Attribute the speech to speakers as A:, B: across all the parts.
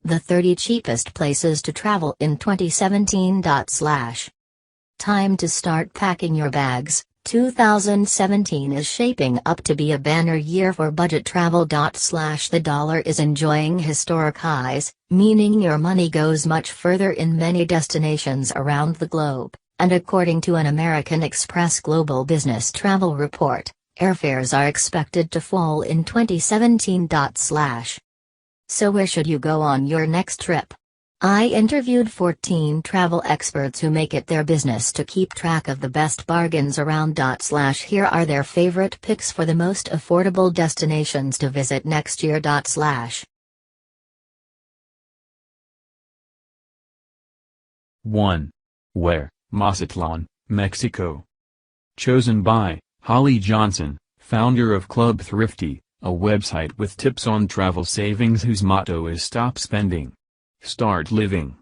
A: The 30 cheapest places to travel in 2017. Time to start packing your bags. 2017 is shaping up to be a banner year for budget travel. The dollar is enjoying historic highs, meaning your money goes much further in many destinations around the globe, and according to an American Express Global Business Travel Report, airfares are expected to fall in 2017. So where should you go on your next trip? I interviewed 14 travel experts who make it their business to keep track of the best bargains around. Here are their favorite picks for the most affordable destinations to visit next year.
B: 1. Where? Mazatlan, Mexico. Chosen by Holly Johnson, founder of Club Thrifty, a website with tips on travel savings whose motto is stop spending, start living.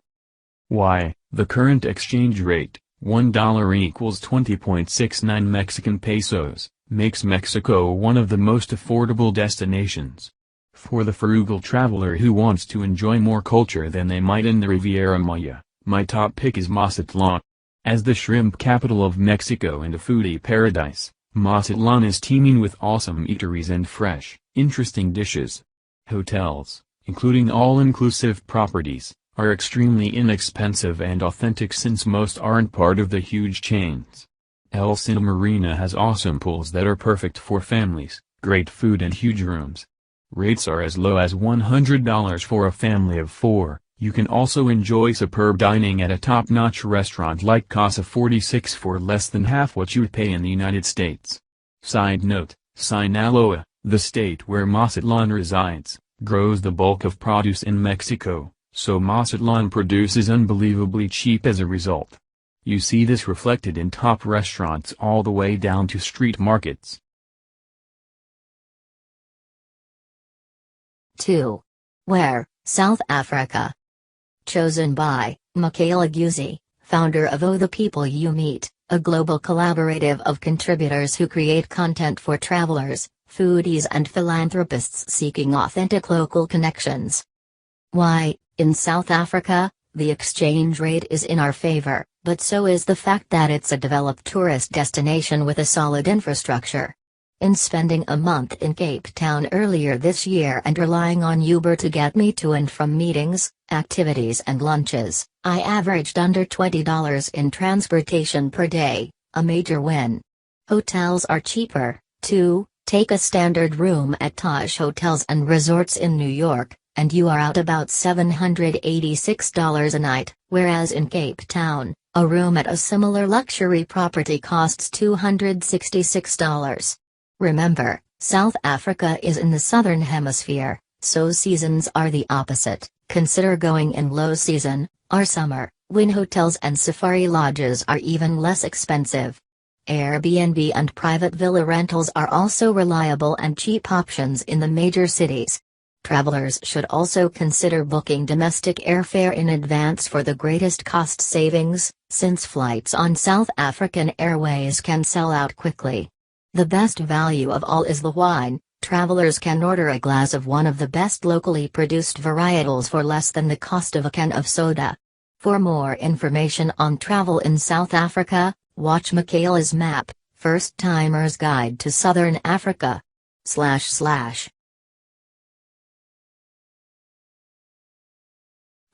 B: Why? The current exchange rate, $1 equals 20.69 Mexican pesos, makes Mexico one of the most affordable destinations. For the frugal traveler who wants to enjoy more culture than they might in the Riviera Maya, my top pick is Mazatlan. As the shrimp capital of Mexico and a foodie paradise, Mazatlan is teeming with awesome eateries and fresh, interesting dishes. Hotels, including all-inclusive properties, are extremely inexpensive and authentic since most aren't part of the huge chains. El Cine Marina has awesome pools that are perfect for families, great food and huge rooms. Rates are as low as $100 for a family of 4. You can also enjoy superb dining at a top-notch restaurant like Casa 46 for less than half what you would pay in the United States. Side note, Sinaloa, the state where Mazatlan resides, grows the bulk of produce in Mexico, so Mazatlan produce is unbelievably cheap as a result. You see this reflected in top restaurants all the way down to street markets.
A: 2. Where? South Africa. Chosen by Michaela Guzzi, founder of Oh the People You Meet, a global collaborative of contributors who create content for travelers, foodies and philanthropists seeking authentic local connections. Why? In South Africa, the exchange rate is in our favor, but so is the fact that it's a developed tourist destination with a solid infrastructure. In spending a month in Cape Town earlier this year and relying on Uber to get me to and from meetings, activities and lunches, I averaged under $20 in transportation per day, a major win. Hotels are cheaper, too. Take a standard room at Taj Hotels and Resorts in New York, and you are out about $786 a night, whereas in Cape Town, a room at a similar luxury property costs $266. Remember, South Africa is in the southern hemisphere, so seasons are the opposite. Consider going in low season, or summer, when hotels and safari lodges are even less expensive. Airbnb and private villa rentals are also reliable and cheap options in the major cities. Travelers should also consider booking domestic airfare in advance for the greatest cost savings, since flights on South African Airways can sell out quickly. The best value of all is the wine. Travelers can order a glass of one of the best locally produced varietals for less than the cost of a can of soda. For more information on travel in South Africa, watch Michaela's map, First Timer's Guide to Southern Africa. /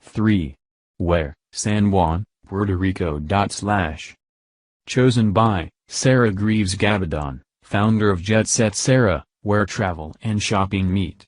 B: 3. Where? San Juan, Puerto Rico. / Chosen by Sarah Greaves Gabadon, founder of Jet Set Sarah, where travel and shopping meet.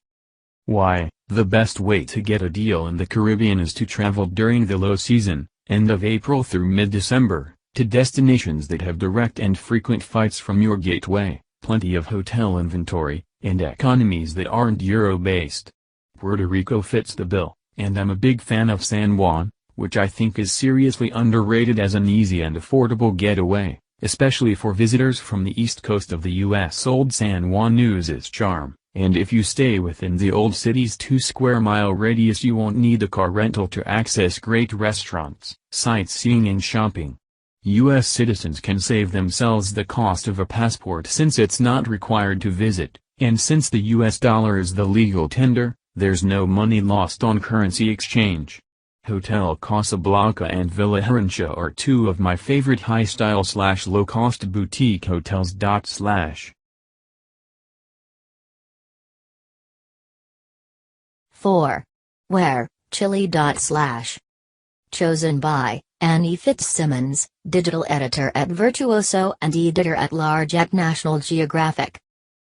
B: Why? The best way to get a deal in the Caribbean is to travel during the low season, end of April through mid-December, to destinations that have direct and frequent flights from your gateway, plenty of hotel inventory, and economies that aren't Euro-based. Puerto Rico fits the bill, and I'm a big fan of San Juan, which I think is seriously underrated as an easy and affordable getaway, especially for visitors from the east coast of the U.S. Old San Juan knows its charm, and if you stay within the old city's 2-square-mile radius you won't need a car rental to access great restaurants, sightseeing and shopping. U.S. citizens can save themselves the cost of a passport since it's not required to visit, and since the U.S. dollar is the legal tender, There's no money lost on currency exchange. Hotel Casablanca and Villa Herencia are two of my favorite high-style/low-cost boutique hotels.
A: 4. Where, Chile. Chosen by Annie Fitzsimmons, digital editor at Virtuoso and editor-at-large at National Geographic.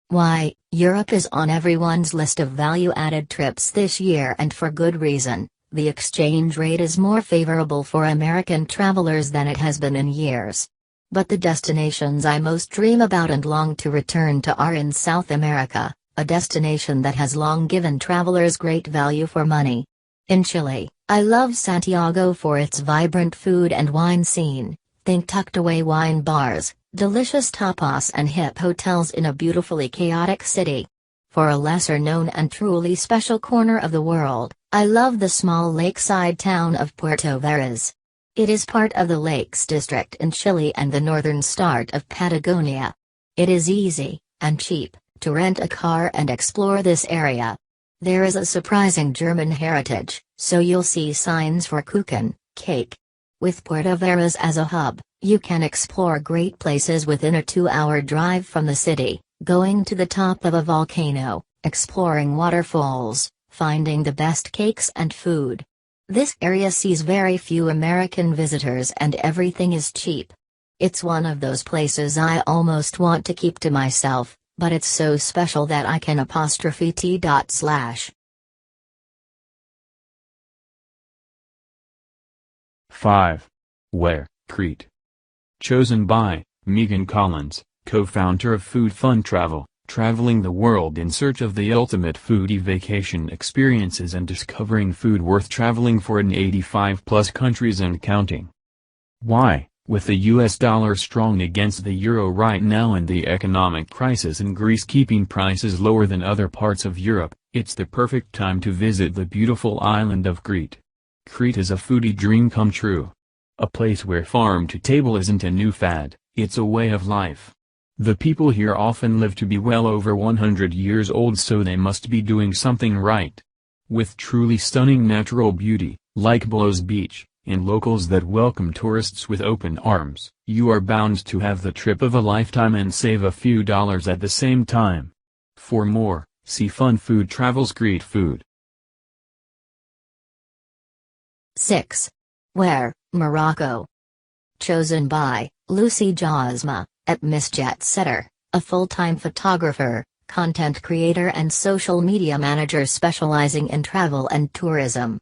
A: Why, Europe is on everyone's list of value-added trips this year, and for good reason. The exchange rate is more favorable for American travelers than it has been in years. But the destinations I most dream about and long to return to are in South America, a destination that has long given travelers great value for money. In Chile, I love Santiago for its vibrant food and wine scene. Think tucked-away wine bars, delicious tapas and hip hotels in a beautifully chaotic city. For a lesser-known and truly special corner of the world, I love the small lakeside town of Puerto Varas. It is part of the Lakes District in Chile and the northern start of Patagonia. It is easy, and cheap, to rent a car and explore this area. There is a surprising German heritage, so you'll see signs for Kuchen, cake. With Puerto Varas as a hub, you can explore great places within a 2-hour drive from the city, going to the top of a volcano, exploring waterfalls, finding the best cakes and food. This area sees very few American visitors and everything is cheap. It's one of those places I almost want to keep to myself, but it's so special that I can ''t''.
B: 5. Where, Crete. Chosen by Megan Collins, co-founder of Food Fun Travel, traveling the world in search of the ultimate foodie vacation experiences and discovering food worth traveling for in 85+ countries and counting. Why, with the US dollar strong against the euro right now and the economic crisis in Greece keeping prices lower than other parts of Europe, it's the perfect time to visit the beautiful island of Crete. Crete is a foodie dream come true. A place where farm to table isn't a new fad, it's a way of life. The people here often live to be well over 100 years old, so they must be doing something right. With truly stunning natural beauty, like Blows Beach, and locals that welcome tourists with open arms, you are bound to have the trip of a lifetime and save a few dollars at the same time. For more, see Fun Food Travels Crete Food.
A: 6. Where, Morocco. Chosen by Lucy Jasma, at Miss Jet Setter, a full-time photographer, content creator and social media manager specializing in travel and tourism.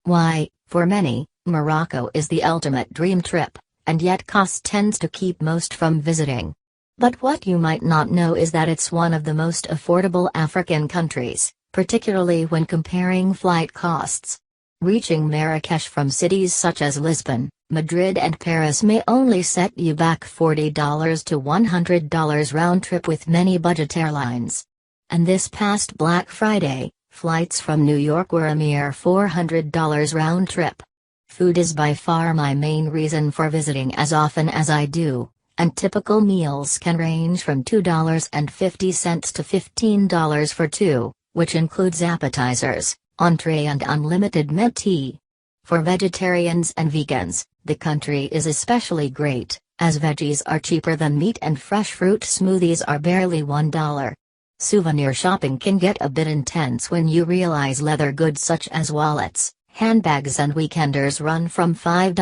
A: Why, for many, Morocco is the ultimate dream trip, and yet cost tends to keep most from visiting. But what you might not know is that it's one of the most affordable African countries, particularly when comparing flight costs. Reaching Marrakesh from cities such as Lisbon, Madrid and Paris may only set you back $40 to $100 round trip with many budget airlines. And this past Black Friday, flights from New York were a mere $400 round trip. Food is by far my main reason for visiting as often as I do, and typical meals can range from $2.50 to $15 for two, which includes appetizers, entree and unlimited med-tea. For vegetarians and vegans, the country is especially great, as veggies are cheaper than meat and fresh fruit smoothies are barely $1. Souvenir shopping can get a bit intense when you realize leather goods such as wallets, handbags and weekenders run from $5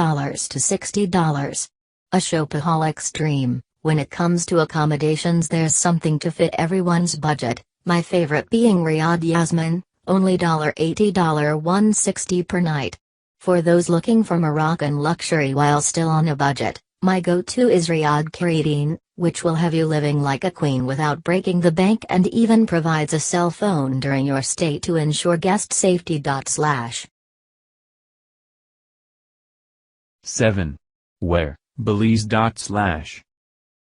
A: to $60. A shopaholic's dream. When it comes to accommodations, there's something to fit everyone's budget, my favorite being Riyadh Yasmin, only $80 $160 per night. For those looking for Moroccan luxury while still on a budget, my go-to is Riyadh Khaireddine, which will have you living like a queen without breaking the bank and even provides a cell phone during your stay to ensure guest safety.
B: 7. Where, Belize.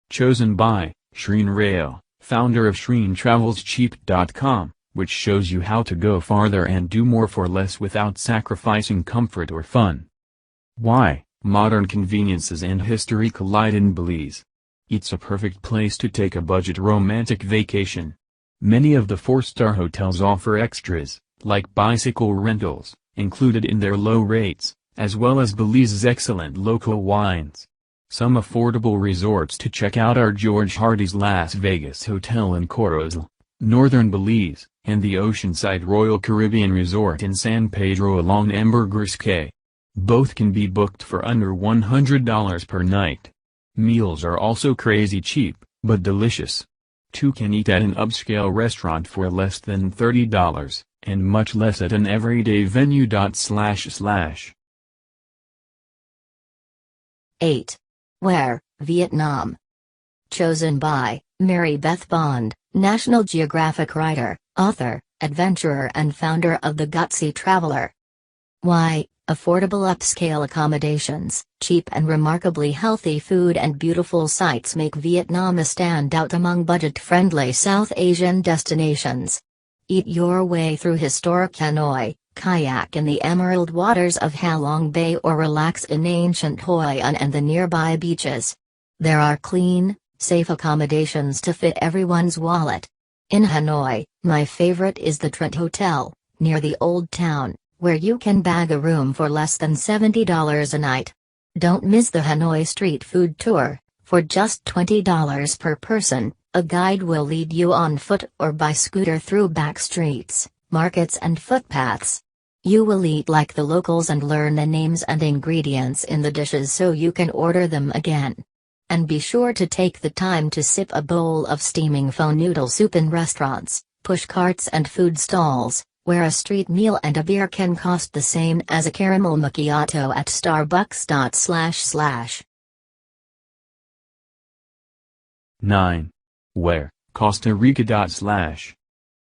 B: Chosen by Shreen Rail, founder of ShreenTravelsCheap.com, which shows you how to go farther and do more for less without sacrificing comfort or fun. Why, modern conveniences and history collide in Belize. It's a perfect place to take a budget romantic vacation. Many of the 4-star hotels offer extras, like bicycle rentals, included in their low rates, as well as Belize's excellent local wines. Some affordable resorts to check out are George Hardy's Las Vegas Hotel in Corozal, northern Belize, and the Oceanside Royal Caribbean Resort in San Pedro along Ambergris Caye. Both can be booked for under $100 per night. Meals are also crazy cheap, but delicious. Two can eat at an upscale restaurant for less than $30, and much less at an everyday venue.
A: 8. Where, Vietnam. Chosen by Mary Beth Bond, National Geographic writer, author, adventurer and founder of The Gutsy Traveler. Why? Affordable upscale accommodations, cheap and remarkably healthy food and beautiful sights make Vietnam a standout among budget-friendly South Asian destinations. Eat your way through historic Hanoi, kayak in the emerald waters of Halong Bay or relax in ancient Hoi An and the nearby beaches. There are clean, safe accommodations to fit everyone's wallet. In Hanoi, my favorite is the Trent Hotel, near the Old Town, where you can bag a room for less than $70 a night. Don't miss the Hanoi Street Food Tour. For just $20 per person, a guide will lead you on foot or by scooter through back streets, markets and footpaths. You will eat like the locals and learn the names and ingredients in the dishes so you can order them again. And be sure to take the time to sip a bowl of steaming pho noodle soup in restaurants, push carts and food stalls, where a street meal and a beer can cost the same as a caramel macchiato at Starbucks.
B: 9. Where, Costa Rica.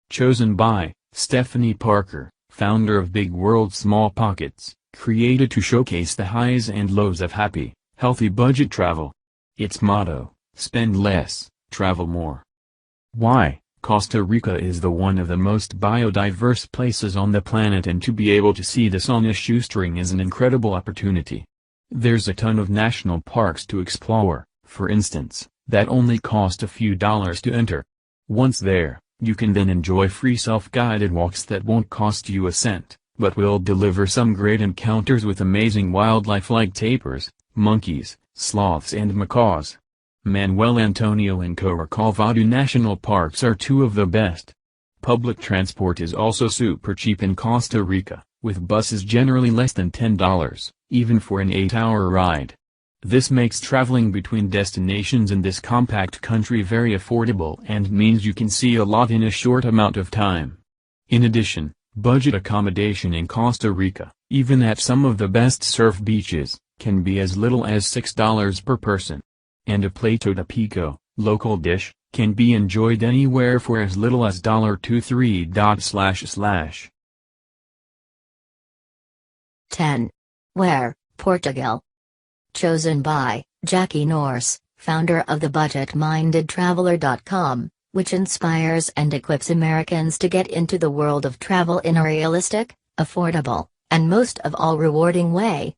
B: Chosen by Stephanie Parker, founder of Big World Small Pockets, created to showcase the highs and lows of happy, healthy budget travel. Its motto, spend less, travel more. Why? Costa Rica is one of the most biodiverse places on the planet, and to be able to see this on a shoestring is an incredible opportunity. There's a ton of national parks to explore, for instance, that only cost a few dollars to enter. Once there, you can then enjoy free self-guided walks that won't cost you a cent, but will deliver some great encounters with amazing wildlife like tapirs, monkeys, sloths and macaws. Manuel Antonio and Corcovado National Parks are two of the best. Public transport is also super cheap in Costa Rica, with buses generally less than $10, even for an 8-hour ride. This makes traveling between destinations in this compact country very affordable and means you can see a lot in a short amount of time. In addition, budget accommodation in Costa Rica, even at some of the best surf beaches, can be as little as $6 per person. And a plato de pico, local dish, can be enjoyed anywhere for as little as $23.
A: 10. Where, Portugal. Chosen by Jackie Norse, founder of thebudgetmindedtraveler.com, which inspires and equips Americans to get into the world of travel in a realistic, affordable, and most of all rewarding way.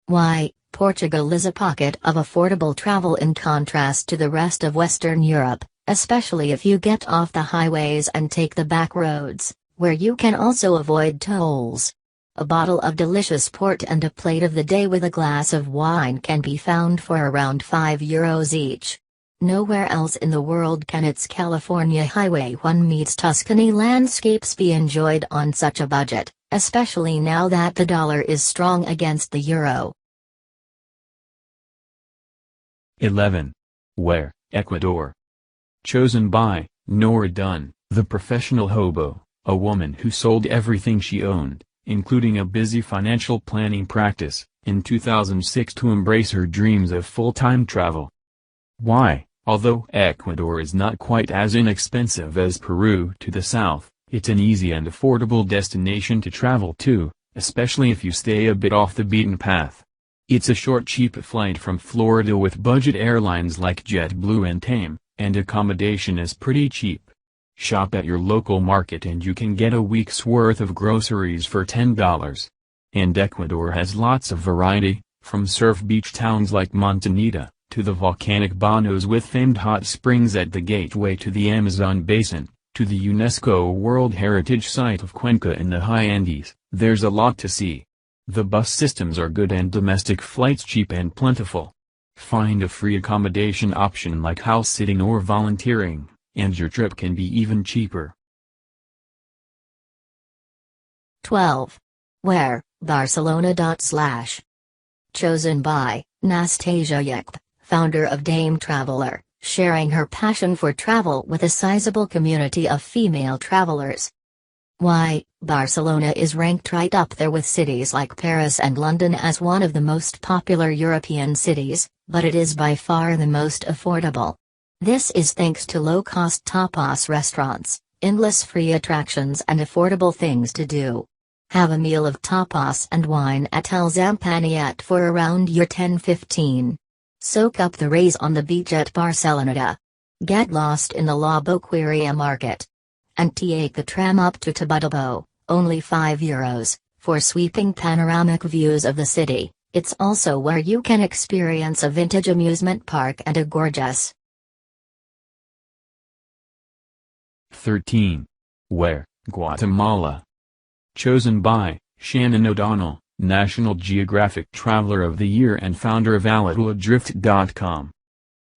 A: Why? Portugal is a pocket of affordable travel in contrast to the rest of Western Europe, especially if you get off the highways and take the back roads, where you can also avoid tolls. A bottle of delicious port and a plate of the day with a glass of wine can be found for around €5 each. Nowhere else in the world can its California Highway 1 meets Tuscany landscapes be enjoyed on such a budget, especially now that the dollar is strong against the euro.
B: 11. Where, Ecuador. Chosen by Nora Dunn, the professional hobo, a woman who sold everything she owned, including a busy financial planning practice, in 2006 to embrace her dreams of full-time travel. Why? Although Ecuador is not quite as inexpensive as Peru to the south, it's an easy and affordable destination to travel to, especially if you stay a bit off the beaten path. It's a short cheap flight from Florida with budget airlines like JetBlue and TAM, and accommodation is pretty cheap. Shop at your local market and you can get a week's worth of groceries for $10. And Ecuador has lots of variety, from surf beach towns like Montanita, to the volcanic Banos with famed hot springs at the gateway to the Amazon basin, to the UNESCO World Heritage Site of Cuenca in the high Andes. There's a lot to see. The bus systems are good and domestic flights cheap and plentiful. Find a free accommodation option like house sitting or volunteering, and your trip can be even cheaper.
A: 12. Where, Barcelona. Chosen by Nastasia Yekp, founder of Dame Traveler, sharing her passion for travel with a sizable community of female travelers. Why, Barcelona is ranked right up there with cities like Paris and London as one of the most popular European cities, but it is by far the most affordable. This is thanks to low-cost tapas restaurants, endless free attractions and affordable things to do. Have a meal of tapas and wine at El Zampaniat for around your 10-15. Soak up the rays on the beach at Barceloneta. Get lost in the La Boqueria market. And take the tram up to Tibidabo, only €5, for sweeping panoramic views of the city. It's also where you can experience a vintage amusement park and a gorgeous
B: 13. Where, Guatemala. Chosen by Shannon O'Donnell, National Geographic Traveler of the Year and founder of AlitaDrift.com.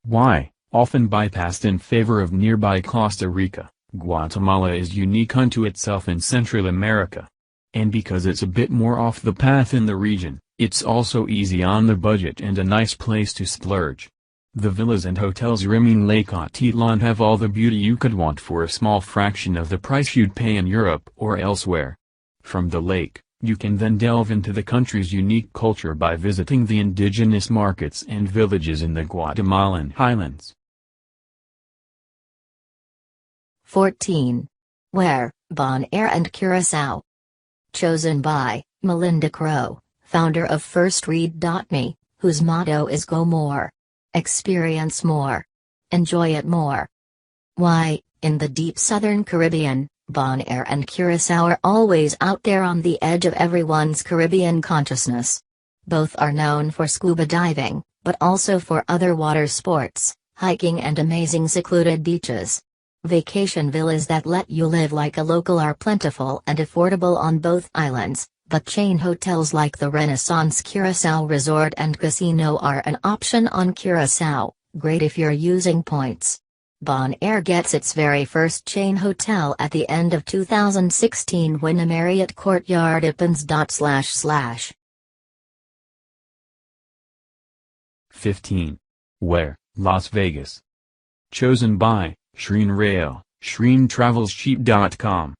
B: Why, often bypassed in favor of nearby Costa Rica, Guatemala is unique unto itself in Central America. And because it's a bit more off the path in the region, it's also easy on the budget and a nice place to splurge. The villas and hotels rimming Lake Atitlan have all the beauty you could want for a small fraction of the price you'd pay in Europe or elsewhere. From the lake, you can then delve into the country's unique culture by visiting the indigenous markets and villages in the Guatemalan highlands.
A: 14. Where, Bonaire and Curaçao. Chosen by Melinda Crow, founder of FirstRead.me, whose motto is Go More. Experience more. Enjoy it more. Why, in the deep southern Caribbean, Bonaire and Curaçao are always out there on the edge of everyone's Caribbean consciousness. Both are known for scuba diving, but also for other water sports, hiking and amazing secluded beaches. Vacation villas that let you live like a local are plentiful and affordable on both islands, but chain hotels like the Renaissance Curaçao Resort and Casino are an option on Curaçao, great if you're using points. Bonaire gets its very first chain hotel at the end of 2016 when the Marriott Courtyard opens.
B: 15. Where, Las Vegas. Chosen by Shreen Rail, ShreenTravelsCheap.com.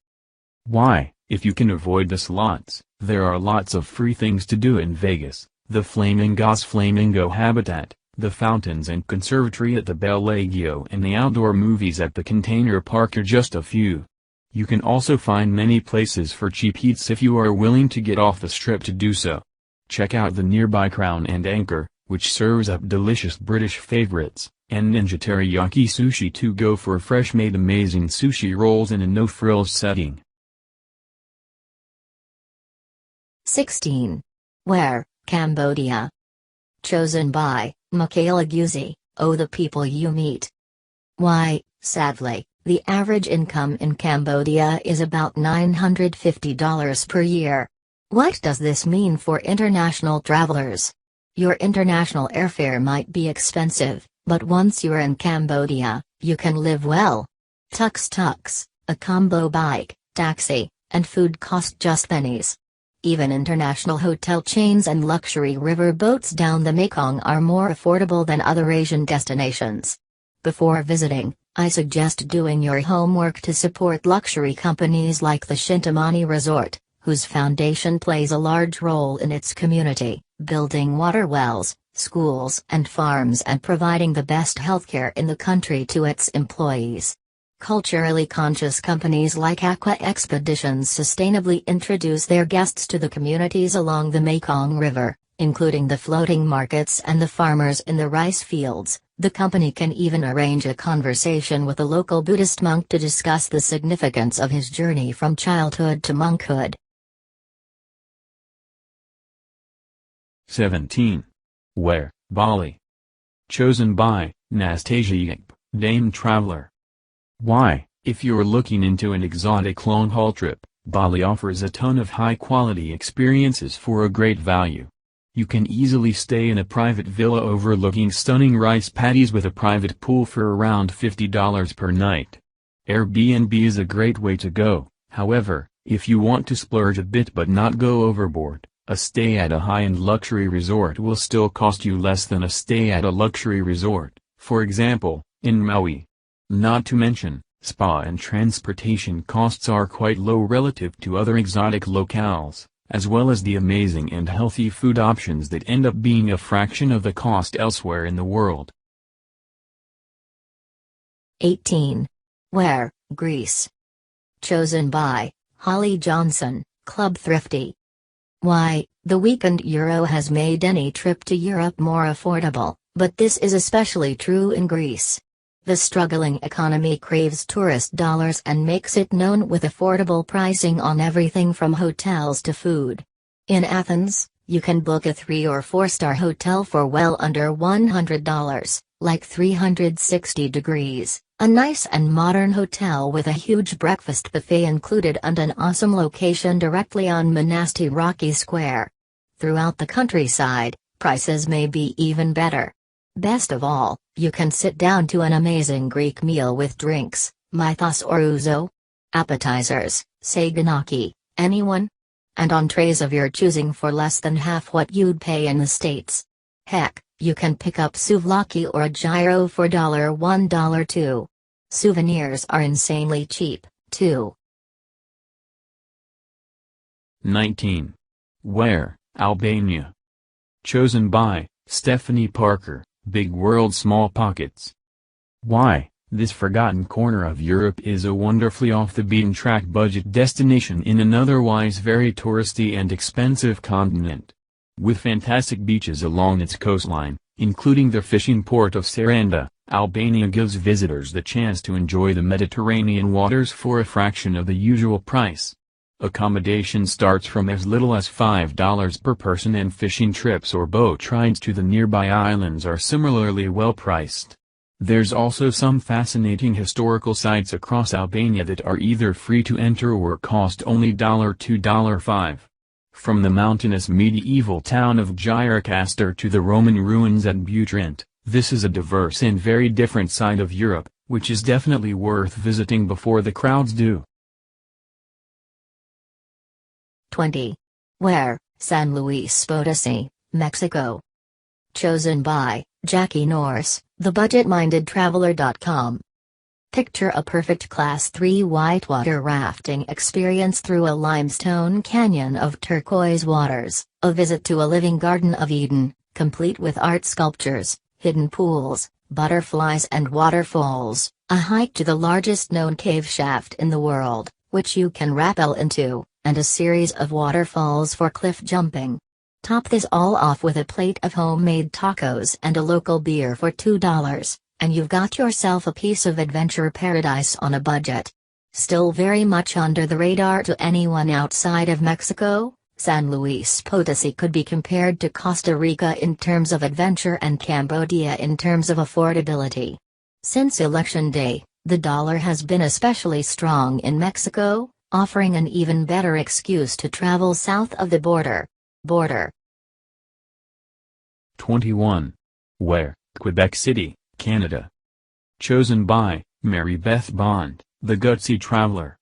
B: Why, if you can avoid the slots, there are lots of free things to do in Vegas: the Flamingos Flamingo Habitat, the fountains and conservatory at the Bellagio, and the outdoor movies at the Container Park are just a few. You can also find many places for cheap eats if you are willing to get off the strip to do so. Check out the nearby Crown and Anchor, which serves up delicious British favorites, and Ninja Teriyaki Sushi to go for fresh-made amazing sushi rolls in a no-frills setting.
A: 16. Where, Cambodia. Chosen by Michaela Guzzi, Oh the People You Meet. Why, sadly, the average income in Cambodia is about $950 per year. What does this mean for international travelers? Your international airfare might be expensive, but once you're in Cambodia, you can live well. Tuk-tuks, a combo bike, taxi, and food cost just pennies. Even international hotel chains and luxury river boats down the Mekong are more affordable than other Asian destinations. Before visiting, I suggest doing your homework to support luxury companies like the Shintamani Resort, whose foundation plays a large role in its community, building water wells, schools and farms and providing the best healthcare in the country to its employees. Culturally conscious companies like Aqua Expeditions sustainably introduce their guests to the communities along the Mekong River, including the floating markets and the farmers in the rice fields. The company can even arrange a conversation with a local Buddhist monk to discuss the significance of his journey from childhood to monkhood.
B: 17. Where, Bali. Chosen by Nastasia Yekp, Dame Traveler. Why, If you're looking into an exotic long-haul trip, Bali offers a ton of high-quality experiences for a great value. You can easily stay in a private villa overlooking stunning rice paddies with a private pool for around $50 per night. Airbnb is a great way to go, however, if you want to splurge a bit but not go overboard, a stay at a high-end luxury resort will still cost you less than a stay at a luxury resort, for example, in Maui. Not to mention, spa and transportation costs are quite low relative to other exotic locales, as well as the amazing and healthy food options that end up being a fraction of the cost elsewhere in the world.
A: 18. Where, Greece. Chosen by Holly Johnson, Club Thrifty. Why, the weekend Euro has made any trip to Europe more affordable, but this is especially true in Greece. The struggling economy craves tourist dollars and makes it known with affordable pricing on everything from hotels to food. In Athens, you can book a 3- or 4-star hotel for well under $100, like 360 degrees, a nice and modern hotel with a huge breakfast buffet included and an awesome location directly on Monastir Rocky Square. Throughout the countryside, prices may be even better. Best of all, you can sit down to an amazing Greek meal with drinks, mythos or ouzo, appetizers, saganaki, anyone, and entrees of your choosing for less than half what you'd pay in the States. Heck, you can pick up souvlaki or a gyro for $1, $2. Souvenirs are insanely cheap, too.
B: 19. Where, Albania. Chosen by Stephanie Parker, Big World Small Pockets. Why, this forgotten corner of Europe is a wonderfully off-the-beaten-track budget destination in an otherwise very touristy and expensive continent. With fantastic beaches along its coastline, including the fishing port of Saranda, Albania gives visitors the chance to enjoy the Mediterranean waters for a fraction of the usual price. Accommodation starts from as little as $5 per person and fishing trips or boat rides to the nearby islands are similarly well priced. There's also some fascinating historical sites across Albania that are either free to enter or cost only $2 to $5. From the mountainous medieval town of Gjirokastër to the Roman ruins at Butrint, this is a diverse and very different side of Europe, which is definitely worth visiting before the crowds do.
A: 20. Where, San Luis Potosí, Mexico. Chosen by Jackie Norse, thebudgetmindedtraveler.com. Picture a perfect Class 3 whitewater rafting experience through a limestone canyon of turquoise waters, a visit to a living Garden of Eden, complete with art sculptures, hidden pools, butterflies and waterfalls, a hike to the largest known cave shaft in the world, which you can rappel into, and a series of waterfalls for cliff jumping. Top this all off with a plate of homemade tacos and a local beer for $2, and you've got yourself a piece of adventure paradise on a budget. Still very much under the radar to anyone outside of Mexico, San Luis Potosí could be compared to Costa Rica in terms of adventure and Cambodia in terms of affordability. Since Election Day, the dollar has been especially strong in Mexico, offering an even better excuse to travel south of the border.
B: 21. Where, Quebec City, Canada. Chosen by Mary Beth Bond, the Gutsy Traveler.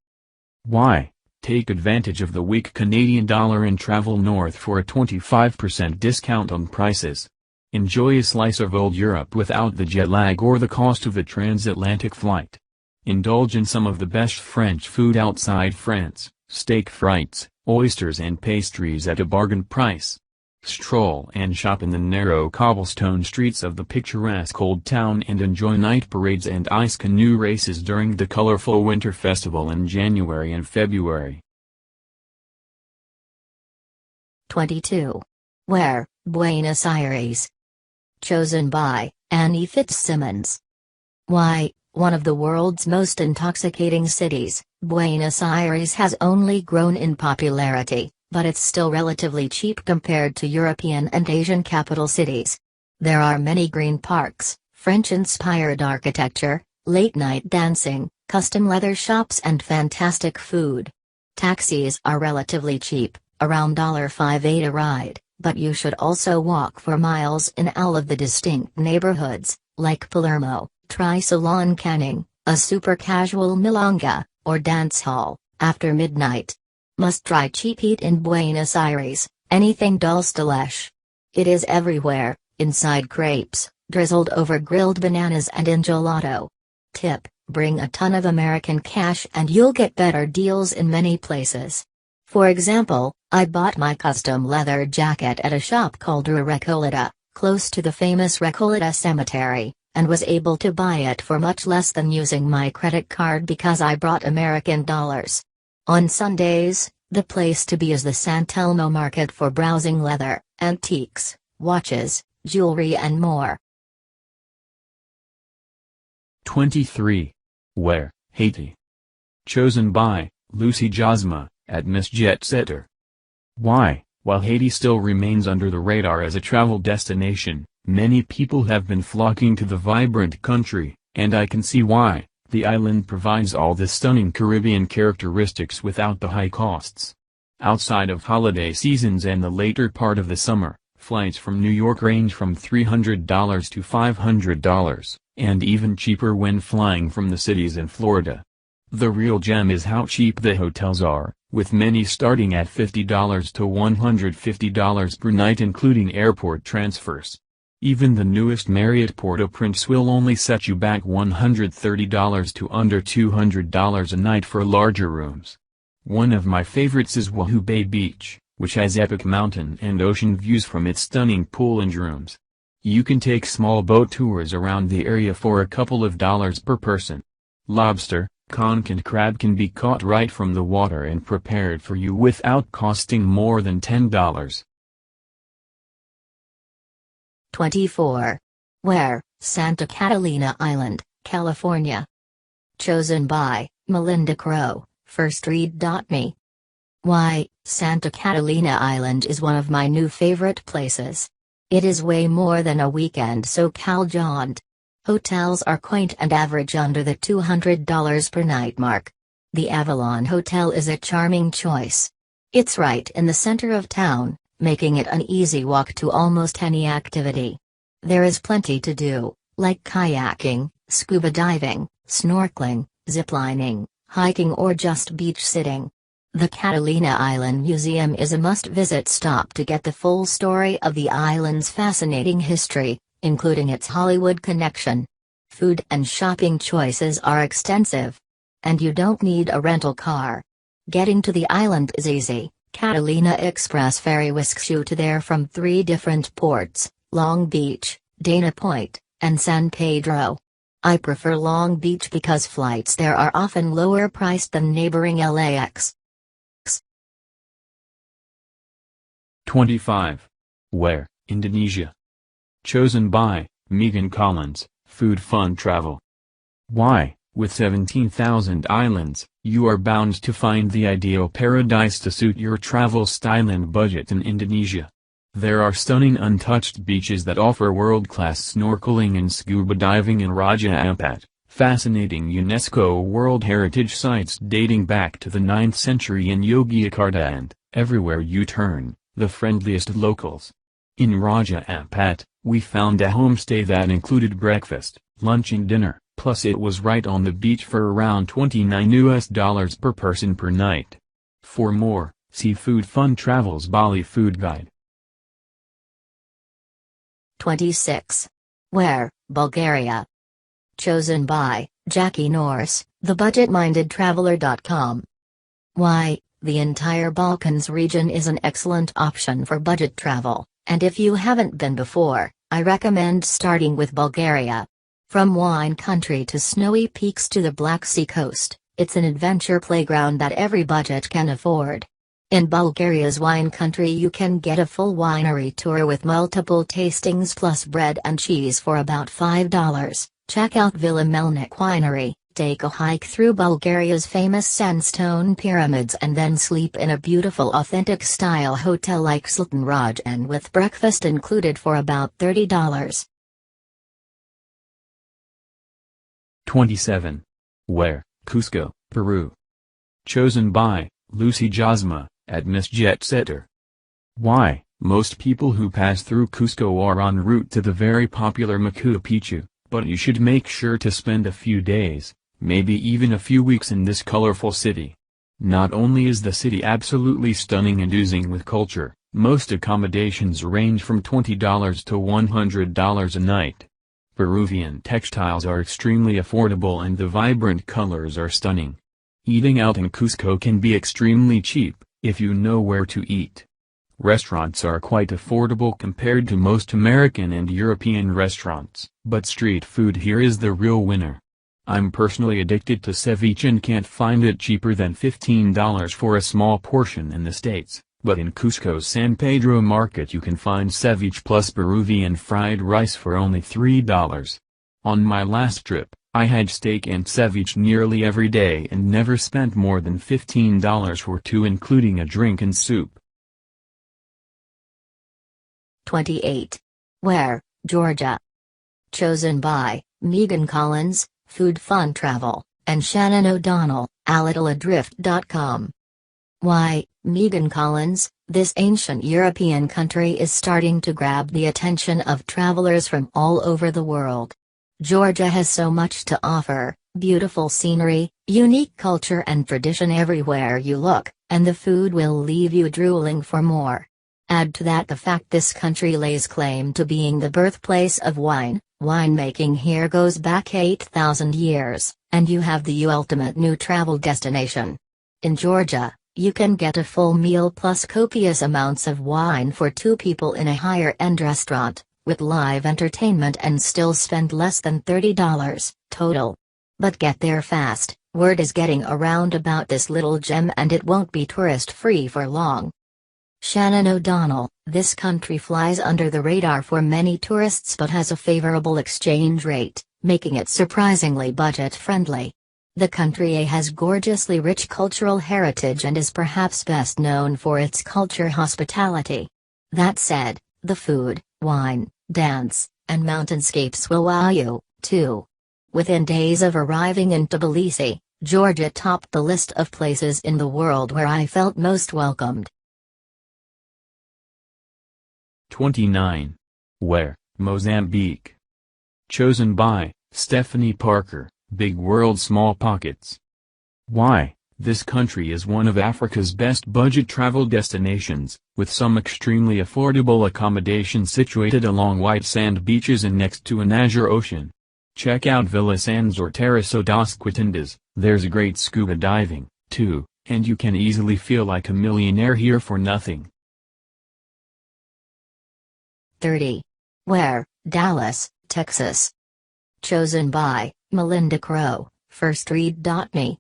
B: Why, take advantage of the weak Canadian dollar and travel north for a 25% discount on prices. Enjoy a slice of old Europe without the jet lag or the cost of a transatlantic flight. Indulge in some of the best French food outside France, steak frites, oysters and pastries at a bargain price. Stroll and shop in the narrow cobblestone streets of the picturesque Old Town and enjoy night parades and ice canoe races during the colorful Winter Festival in January and February.
A: 22. Where, Buenos Aires. Chosen by Annie Fitzsimmons. Why, one of the world's most intoxicating cities, Buenos Aires has only grown in popularity, but it's still relatively cheap compared to European and Asian capital cities. There are many green parks, French-inspired architecture, late-night dancing, custom leather shops and fantastic food. Taxis are relatively cheap, around $5.8 a ride, but you should also walk for miles in all of the distinct neighborhoods, like Palermo, Tri-Salon Canning, a super casual milonga, or dance hall, after midnight. Must try cheap heat in Buenos Aires, anything dulce de leche. It is everywhere, inside crepes, drizzled over grilled bananas and in gelato. Tip: bring a ton of American cash and you'll get better deals in many places. For example, I bought my custom leather jacket at a shop called Recoleta, close to the famous Recoleta Cemetery, and was able to buy it for much less than using my credit card because I brought American dollars. On Sundays, the place to be is the San Telmo market for browsing leather, antiques, watches, jewelry and more.
B: 23. Where, Haiti. Chosen by Lucy Jasma, at Miss Jet Setter. Why, while Haiti still remains under the radar as a travel destination, many people have been flocking to the vibrant country, and I can see why. The island provides all the stunning Caribbean characteristics without the high costs. Outside of holiday seasons and the later part of the summer, flights from New York range from $300 to $500, and even cheaper when flying from the cities in Florida. The real gem is how cheap the hotels are, with many starting at $50 to $150 per night including airport transfers. Even the newest Marriott Port-au-Prince will only set you back $130 to under $200 a night for larger rooms. One of my favorites is Wahoo Bay Beach, which has epic mountain and ocean views from its stunning pool and rooms. You can take small boat tours around the area for a couple of dollars per person. Lobster, conch and crab can be caught right from the water and prepared for you without costing more than $10.
A: 24. Where, Santa Catalina Island, California. Chosen by Melinda Crow, firstread.me. Why, Santa Catalina Island is one of my new favorite places. It is way more than a weekend SoCal jaunt. Hotels are quaint and average under the $200 per night mark. The Avalon Hotel is a charming choice. It's right in the center of town, making it an easy walk to almost any activity. There is plenty to do, like kayaking, scuba diving, snorkeling, ziplining, hiking or just beach sitting. The Catalina Island Museum is a must-visit stop to get the full story of the island's fascinating history, including its Hollywood connection. Food and shopping choices are extensive. And you don't need a rental car. Getting to the island is easy. Catalina Express ferry whisks you to there from 3 different ports, Long Beach, Dana Point, and San Pedro. I prefer Long Beach because flights there are often lower priced than neighboring LAX.
B: 25. Where, Indonesia. Chosen by Megan Collins, Food Fun Travel. Why, with 17,000 islands, you are bound to find the ideal paradise to suit your travel style and budget in Indonesia. There are stunning untouched beaches that offer world-class snorkeling and scuba diving in Raja Ampat, fascinating UNESCO World Heritage Sites dating back to the 9th century in Yogyakarta and, everywhere you turn, the friendliest locals. In Raja Ampat, we found a homestay that included breakfast, lunch and dinner, plus it was right on the beach for around $29 per person per night. For more, see Food Fun Travel's Bali Food Guide.
A: 26. Where, Bulgaria. Chosen by Jackie Norse, thebudget-minded-traveler.com. Why, the entire Balkans region is an excellent option for budget travel, and if you haven't been before, I recommend starting with Bulgaria. From wine country to snowy peaks to the Black Sea coast, it's an adventure playground that every budget can afford. In Bulgaria's wine country you can get a full winery tour with multiple tastings plus bread and cheese for about $5. Check out Villa Melnik Winery, take a hike through Bulgaria's famous sandstone pyramids and then sleep in a beautiful authentic style hotel like Sultan Rajan with breakfast included for about $30.
B: 27. Where, Cusco, Peru. Chosen by Lucy Jasma, at Miss Jet Setter. Why? Most people who pass through Cusco are en route to the very popular Machu Picchu, but you should make sure to spend a few days, maybe even a few weeks in this colorful city. Not only is the city absolutely stunning and oozing with culture, most accommodations range from $20 to $100 a night. Peruvian textiles are extremely affordable and the vibrant colors are stunning. Eating out in Cusco can be extremely cheap, if you know where to eat. Restaurants are quite affordable compared to most American and European restaurants, but street food here is the real winner. I'm personally addicted to ceviche and can't find it cheaper than $15 for a small portion in the States, but in Cusco's San Pedro market you can find ceviche plus Peruvian fried rice for only $3. On my last trip, I had steak and ceviche nearly every day and never spent more than $15 for two, including a drink and soup.
A: 28. Where, Georgia. Chosen by Megan Collins, Food Fun Travel, and Shannon O'Donnell, AlittleAdrift.com. Why, Megan Collins, this ancient European country is starting to grab the attention of travelers from all over the world. Georgia has so much to offer, beautiful scenery, unique culture and tradition everywhere you look, and the food will leave you drooling for more. Add to that the fact this country lays claim to being the birthplace of wine. Winemaking here goes back 8,000 years, and you have the ultimate new travel destination. In Georgia, you can get a full meal plus copious amounts of wine for two people in a higher-end restaurant, with live entertainment, and still spend less than $30 total. But get there fast, word is getting around about this little gem and it won't be tourist-free for long. Shannon O'Donnell, this country flies under the radar for many tourists but has a favorable exchange rate, making it surprisingly budget-friendly. The country has gorgeously rich cultural heritage and is perhaps best known for its culture hospitality. That said, the food, wine, dance, and mountainscapes will wow you, too. Within days of arriving in Tbilisi, Georgia topped the list of places in the world where I felt most welcomed.
B: 29. Where, Mozambique. Chosen by Stephanie Parker, Big World Small Pockets. Why, this country is one of Africa's best budget travel destinations, with some extremely affordable accommodations situated along white sand beaches and next to an azure ocean. Check out Villa Sands or Terraço das Quitandas, there's great scuba diving, too, and you can easily feel like a millionaire here for nothing.
A: 30. Where, Dallas, Texas. Chosen by Melinda Crow, FirstRead.me.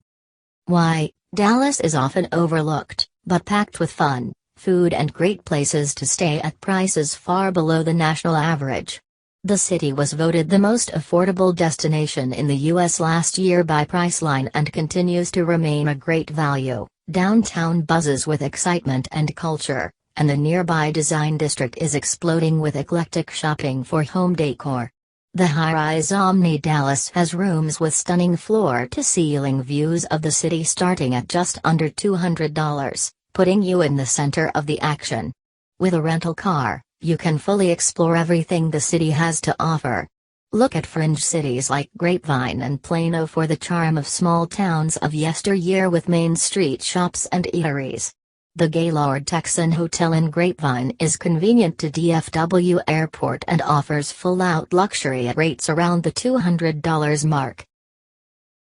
A: Why, Dallas is often overlooked, but packed with fun, food and great places to stay at prices far below the national average. The city was voted the most affordable destination in the U.S. last year by Priceline and continues to remain a great value. Downtown buzzes with excitement and culture, and the nearby design district is exploding with eclectic shopping for home decor. The high-rise Omni Dallas has rooms with stunning floor-to-ceiling views of the city starting at just under $200, putting you in the center of the action. With a rental car, you can fully explore everything the city has to offer. Look at fringe cities like Grapevine and Plano for the charm of small towns of yesteryear with main street shops and eateries. The Gaylord Texan Hotel in Grapevine is convenient to DFW Airport and offers full-out luxury at rates around the $200 mark.